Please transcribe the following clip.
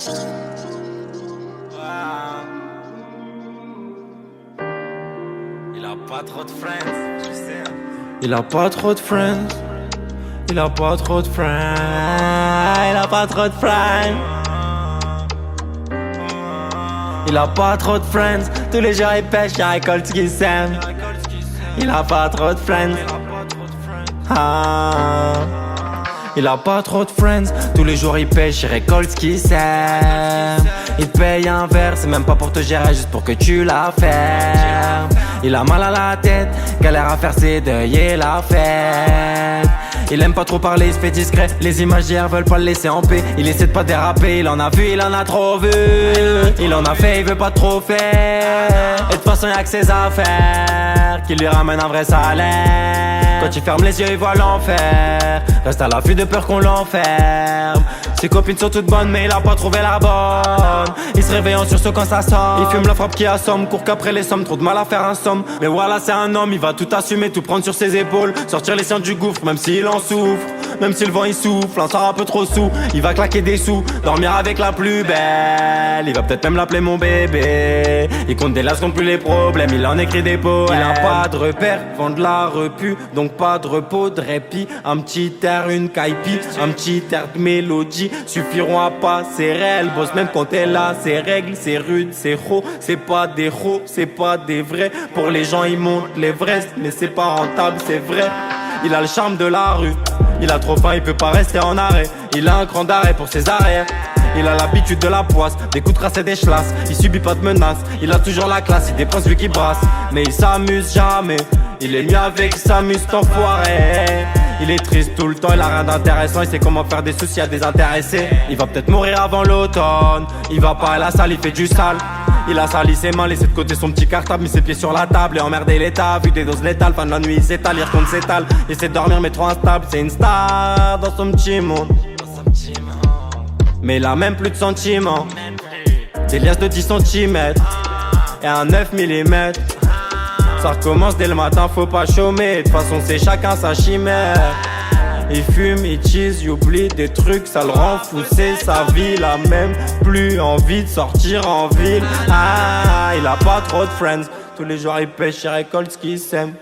Il a pas trop de friends, tu sais. Il a pas trop de friends. Il a pas trop de friends. Il a pas trop de friends. Il a pas trop de friends. Tous les jours il pêche, y'a récolte qui sème. Il a pas trop de friends. Ah. Il a pas trop de friends. Tous les jours il pêche, il récolte ce qu'il sème. Il te paye un verre, c'est même pas pour te gérer, juste pour que tu la fermes. Il a mal à la tête, galère à faire ses deuils et la fête. Il aime pas trop parler, il se fait discret. Les images d'hier veulent pas le laisser en paix. Il essaie de pas déraper, il en a vu, il en a trop vu. Il en a fait, il veut pas trop faire. Et de toute façon y'a que ses affaires qui lui ramènent un vrai salaire. Quand il ferme les yeux, il voit l'enfer. Reste à l'affût de peur qu'on l'enferme. Ses copines sont toutes bonnes, mais il a pas trouvé la bonne. Il se réveille en sursaut quand ça sonne. Il fume la frappe qui assomme, court qu'après les sommes. Trop de mal à faire un somme. Mais voilà, c'est un homme, il va tout assumer, tout prendre sur ses épaules. Sortir les siens du gouffre, même s'il en souffre. Même si le vent il souffle, un sort un peu trop sous. Il va claquer des sous, dormir avec la plus belle. Il va peut-être même l'appeler mon bébé. Il compte des lasses, compte plus les problèmes. Il en écrit des poèmes. Il a pas de repère, vend de la repu. Donc pas de repos, de répit. Un petit air, une caipi. Un petit air de mélodie suffiront à passer réel. Bosse même quand elle a ses règles. C'est rude, c'est raw. C'est pas des héros, c'est pas des vrais. Pour les gens ils montent l'Everest, mais c'est pas rentable, c'est vrai. Il a le charme de la rue. Il a trop faim, il peut pas rester en arrêt. Il a un cran d'arrêt pour ses arrières. Il a l'habitude de la poisse, des coups de crasse et des chlasses. Il subit pas de menaces, il a toujours la classe. Il dépense vu qu'il brasse, mais il s'amuse jamais. Il est mieux avec s'amuse enfoiré. Il est triste tout le temps, il a rien d'intéressant. Il sait comment faire des soucis à des intéressés. Il va peut-être mourir avant l'automne. Il va pas à la salle, il fait du sale. Il a sali ses mains, laissé de côté son petit cartable, mis ses pieds sur la table et emmerdé l'état. Vu des doses létales, fin de la nuit il s'étale, il compte s'étale. Il essaie de dormir mais trop instable, c'est une star dans son petit monde. Mais il a même plus de sentiments. Des liasses de 10 cm et un 9 mm. Ça recommence dès le matin, faut pas chômer. De toute façon c'est chacun sa chimère. Il fume, il tease, il oublie des trucs, ça le rend fou, c'est sa vie. Il a même plus envie de sortir en ville. Ah, il a pas trop de friends. Tous les jours il pêche, il récolte ce qu'il sème.